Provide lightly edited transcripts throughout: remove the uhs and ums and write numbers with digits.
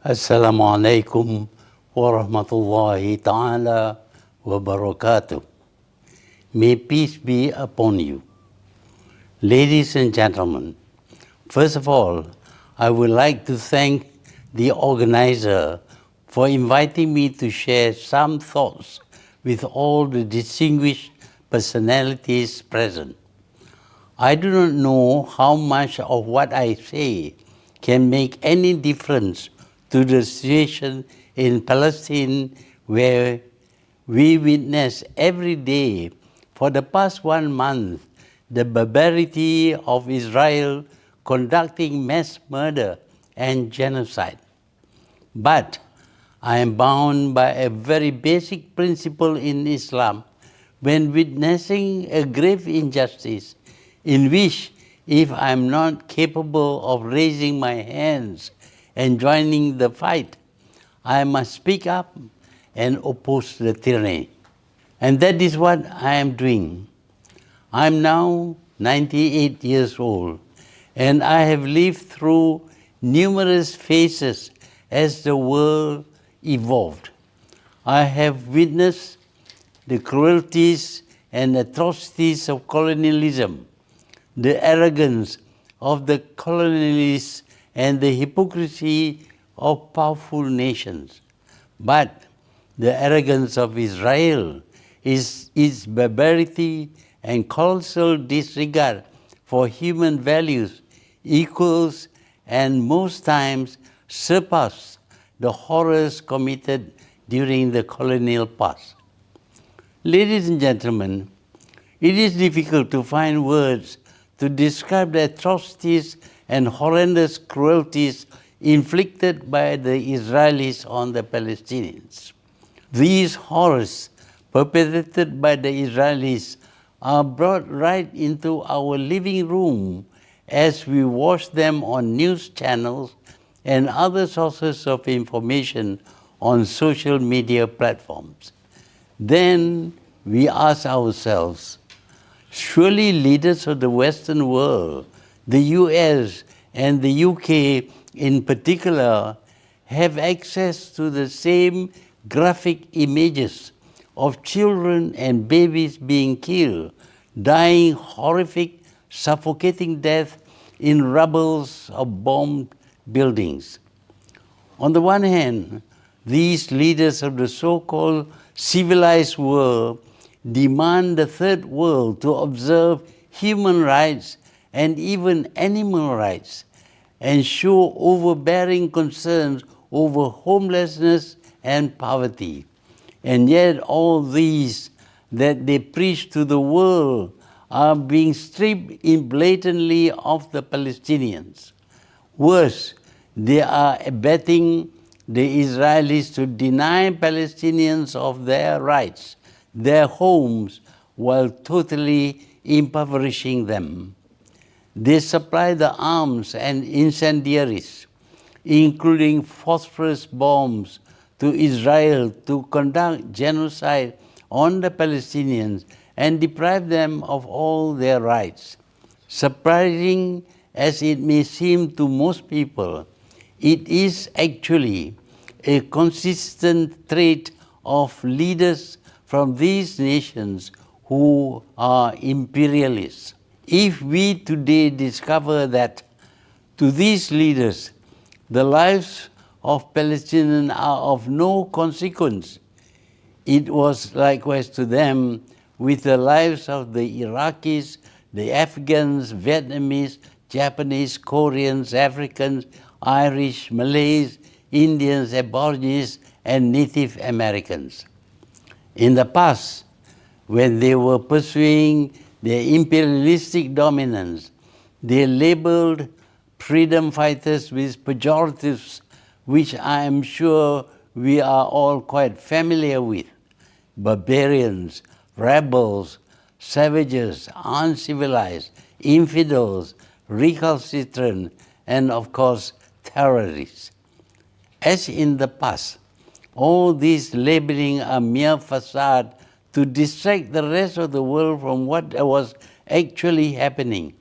Assalamu alaikum wa rahmatullahi ta'ala wa barakatuh. May peace be upon you. Ladies and gentlemen, first of all, I would like to thank the organizer for inviting me to share some thoughts with all the distinguished personalities present. I do not know how much of what I say can make any difference to the situation in Palestine, where we witness every day for the past 1 month the barbarity of Israel conducting mass murder and genocide. But I am bound by a very basic principle in Islam when witnessing a grave injustice in which, if I am not capable of raising my hands and joining the fight, I must speak up and oppose the tyranny. And that is what I am doing. I am now 98 years old, and I have lived through numerous phases as the world evolved. I have witnessed the cruelties and atrocities of colonialism, the arrogance of the colonialists, and the hypocrisy of powerful nations. But the arrogance of Israel is its barbarity and colossal disregard for human values equals and most times surpass the horrors committed during the colonial past. Ladies and gentlemen, it is difficult to find words to describe the atrocities and horrendous cruelties inflicted by the Israelis on the Palestinians. These horrors perpetrated by the Israelis are brought right into our living room as we watch them on news channels and other sources of information on social media platforms. Then we ask ourselves, surely leaders of the Western world, the US and the UK in particular, have access to the same graphic images of children and babies being killed, dying horrific, suffocating death in rubbles of bombed buildings. On the one hand, these leaders of the so-called civilized world demand the third world to observe human rights and even animal rights, and show overbearing concerns over homelessness and poverty. And yet all these that they preach to the world are being stripped blatantly of the Palestinians. Worse, they are abetting the Israelis to deny Palestinians of their rights, their homes, while totally impoverishing them. They supply the arms and incendiaries, including phosphorus bombs, to Israel to conduct genocide on the Palestinians and deprive them of all their rights. Surprising as it may seem to most people, it is actually a consistent trait of leaders from these nations who are imperialists. If we today discover that to these leaders the lives of Palestinians are of no consequence, it was likewise to them with the lives of the Iraqis, the Afghans, Vietnamese, Japanese, Koreans, Africans, Irish, Malays, Indians, Aborigines, and Native Americans. In the past, when they were pursuing their imperialistic dominance, they labeled freedom fighters with pejoratives, which I am sure we are all quite familiar with: barbarians, rebels, savages, uncivilized, infidels, recalcitrant, and of course, terrorists. As in the past, all these labeling are mere facade to distract the rest of the world from what was actually happening,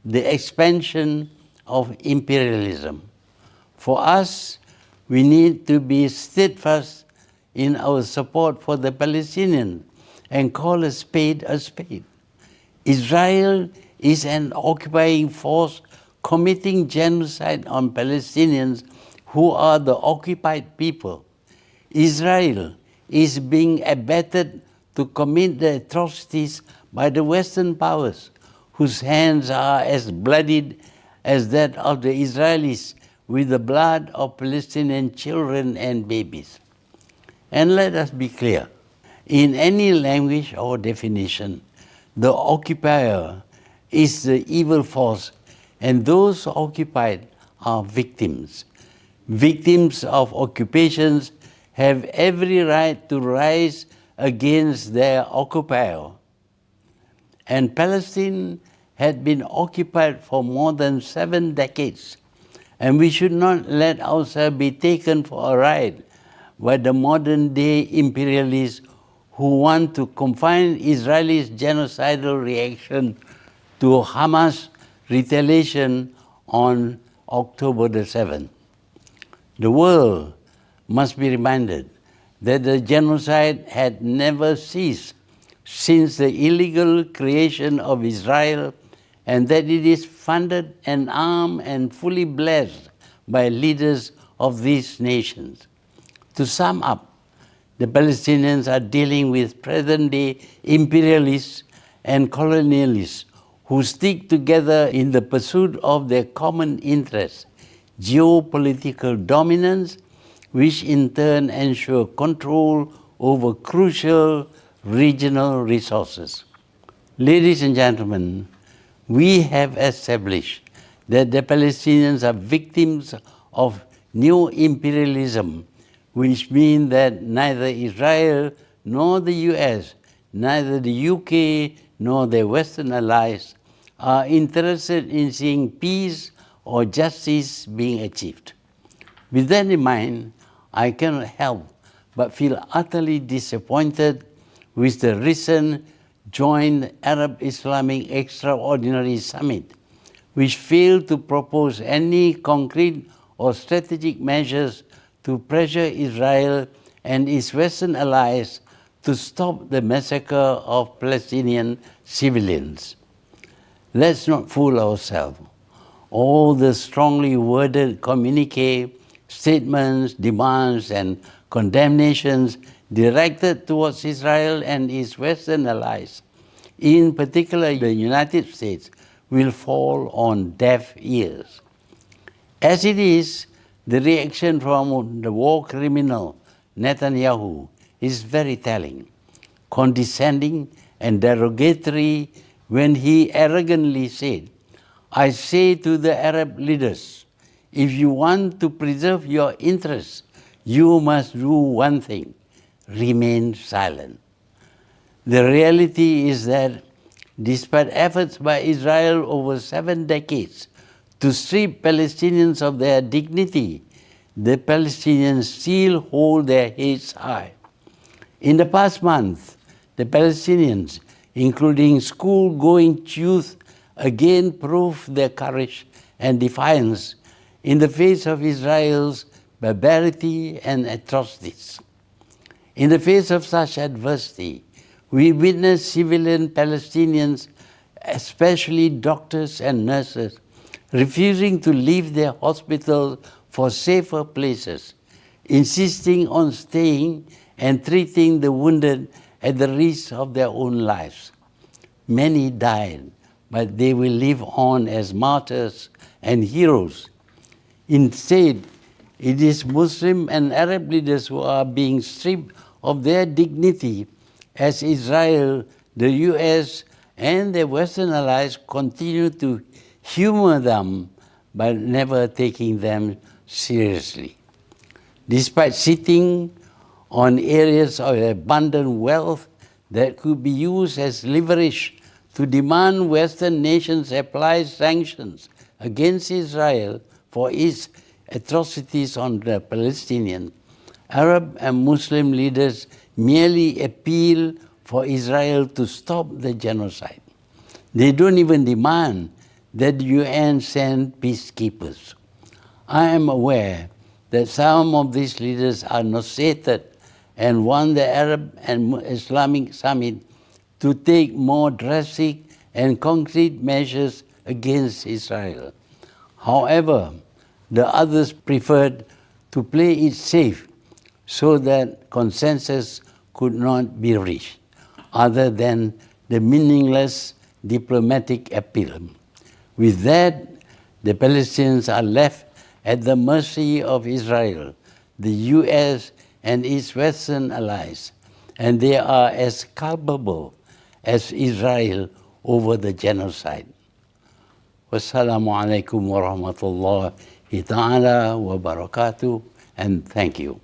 the expansion of imperialism. For us, we need to be steadfast in our support for the Palestinians and call a spade a spade. Israel is an occupying force committing genocide on Palestinians who are the occupied people. Israel is being abetted to commit the atrocities by the Western powers, whose hands are as bloodied as that of the Israelis with the blood of Palestinian children and babies. And let us be clear, in any language or definition, the occupier is the evil force, and those occupied are victims. Victims of occupations have every right to rise against their occupier. And Palestine had been occupied for more than 7 decades, and we should not let ourselves be taken for a ride by the modern-day imperialists who want to confine Israel's genocidal reaction to Hamas retaliation on October the 7th. The world must be reminded that the genocide had never ceased since the illegal creation of Israel, and that it is funded and armed and fully blessed by leaders of these nations. To sum up, the Palestinians are dealing with present-day imperialists and colonialists who stick together in the pursuit of their common interests, geopolitical dominance, which in turn ensure control over crucial regional resources. Ladies and gentlemen, we have established that the Palestinians are victims of new imperialism, which means that neither Israel nor the US, neither the UK nor their Western allies are interested in seeing peace or justice being achieved. With that in mind, I cannot help but feel utterly disappointed with the recent joint Arab-Islamic Extraordinary Summit, which failed to propose any concrete or strategic measures to pressure Israel and its Western allies to stop the massacre of Palestinian civilians. Let's not fool ourselves. All the strongly worded communique, statements, demands, and condemnations directed towards Israel and its Western allies, in particular the United States, will fall on deaf ears. As it is, the reaction from the war criminal Netanyahu is very telling, condescending and derogatory when he arrogantly said, "I say to the Arab leaders, if you want to preserve your interests, you must do one thing, remain silent." The reality is that despite efforts by Israel over 7 decades to strip Palestinians of their dignity, the Palestinians still hold their heads high. In the past month, the Palestinians, including school-going youth, again proved their courage and defiance in the face of Israel's barbarity and atrocities. In the face of such adversity, we witness civilian Palestinians, especially doctors and nurses, refusing to leave their hospitals for safer places, insisting on staying and treating the wounded at the risk of their own lives. Many died, but they will live on as martyrs and heroes. Instead, it is Muslim and Arab leaders who are being stripped of their dignity as Israel, the US, and their Western allies continue to humor them by never taking them seriously. Despite sitting on areas of abundant wealth that could be used as leverage to demand Western nations apply sanctions against Israel for its atrocities on the Palestinians, Arab and Muslim leaders merely appeal for Israel to stop the genocide. They don't even demand that the UN send peacekeepers. I am aware that some of these leaders are nauseated and want the Arab and Islamic summit to take more drastic and concrete measures against Israel. However, the others preferred to play it safe so that consensus could not be reached, other than the meaningless diplomatic appeal. With that, the Palestinians are left at the mercy of Israel, the US, and its Western allies, and they are as culpable as Israel over the genocide. Wassalamu alaikum wa rahmatullahi ta'ala wa barakatuh, and thank you.